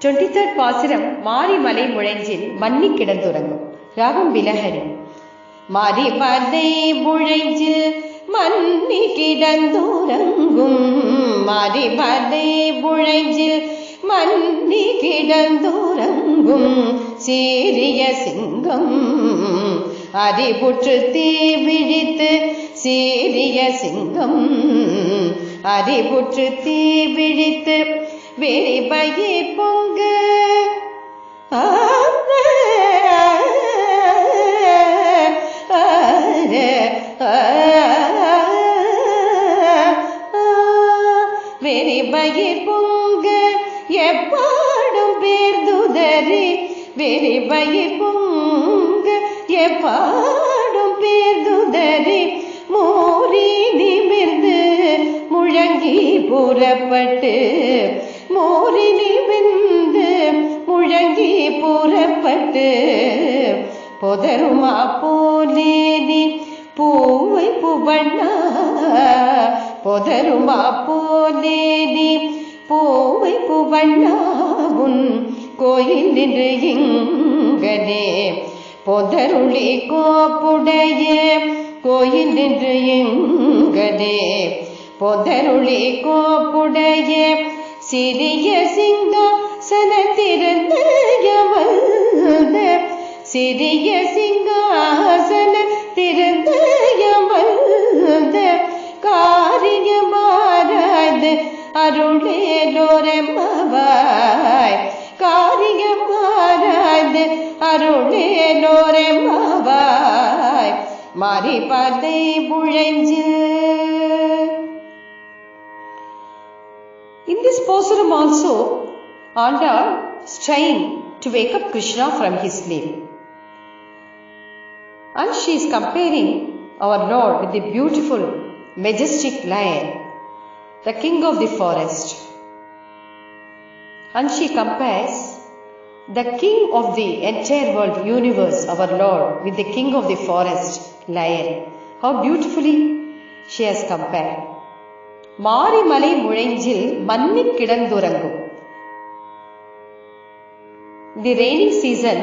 23rd பாசுரம் மாரிமலை முழைஞ்சில் மன்னி கிடந்துறங்கும். ராகம் பிலஹரி. மாரிமலை முழைஞ்சில் மன்னி கிடந்துறங்கும், மாரிமலை முழைஞ்சில் மன்னி கிடந்துறங்கும் சீரிய சிங்கம் அறிவுற்று தீ விழித்து, சீரிய சிங்கம் அறிவுற்று தீ விழித்து வெறிபயே பொங்க வெறிபயே பொங்க எப்பாடும் பேர்துதறி, வெறிபயே பொங்க எப்பாடும் பேர்துதறி மோரி நிமிர்ந்து முழங்கி புறப்பட்டு, மோரி நிமிர்ந்து முழங்கி புறப்பட்டு பொதருமா போலேனி பூவை புவண்ணா, பொதருமா போலேனி பூவை புவண்ணா உன் கோயில் நின்று இங்கனே, பொதருளி கோப்புடைய கோயில் நின்று இங்கனே, பொதருளி கோப்புடைய சிறிய சிங்காசனத்திருந்த யமல்த, சிறிய சிங்காசனத்திருந்த யமல்த காரியமாராய்ந்து அருளேலோரெம்பாவாய், காரியமாராய்ந்து அருளேலோரெம்பாவாய் மாரிமலை முழைஞ்சில். In this Posuram also, Andal is trying to wake up Krishna from his sleep. And she is comparing our Lord with the beautiful, majestic lion, the king of the forest. And she compares the king of the entire world, universe, our Lord, with the king of the forest, lion. How beautifully she has compared. மாரிமலை முழைஞ்சில் மன்னி கிடந்துறங்கும். The rainy season,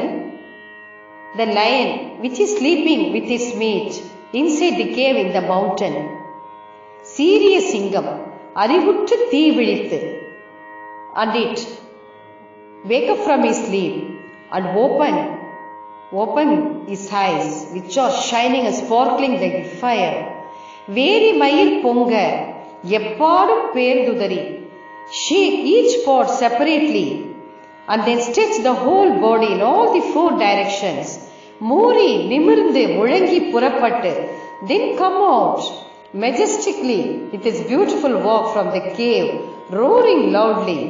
the lion which is sleeping with his mate inside the cave in the mountain, சீரிய சிங்கம் அறிவுற்று தீ விழித்து, and it wake up from his sleep and open his eyes which are shining and sparkling like fire. வேரி மயில் பொங்க எப்பாடும் பேர்துதறி, shake each part separately and then stretch the whole body in all the four directions. மூரி நிமிர்ந்து முழங்கி புறப்பட்டு, then come out majestically with his beautiful walk from the cave, roaring loudly.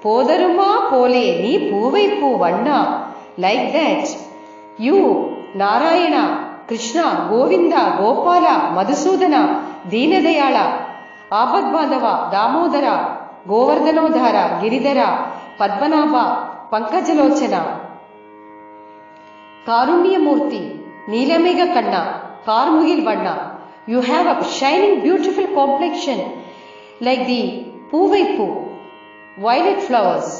போதருமா போலே நீ பூவை பூ வண்ணா, like that you Narayana, Krishna, Govinda, Gopala, Madhusudana, Deenadayala, Abadbandava, Damodara, Govardhanodhara, Giridhara, Padmanabha, Pankajalochana, Karunyamurti, Neelamega Kanna, Karmugil Vanna. You have a shining beautiful complexion like the Puvaipu, violet flowers.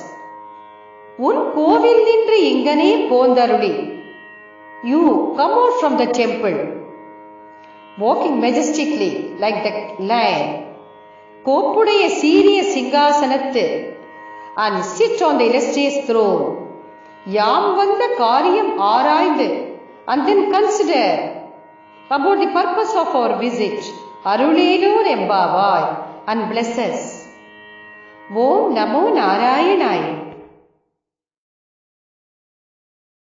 உன் கோவில் நின்று இங்கனே போந்தருளி, you come out from the temple walking majestically like the lion, கோப்புடைய சீரிய சிங்காசனத்து and sit on the illustrious throne. யாம் வந்த காரியம் ஆராய்ந்து and then consider about the purpose of our visit. அருளேலோர் எம்பாவாய் and bless us. Om Namo நாராயணாய்.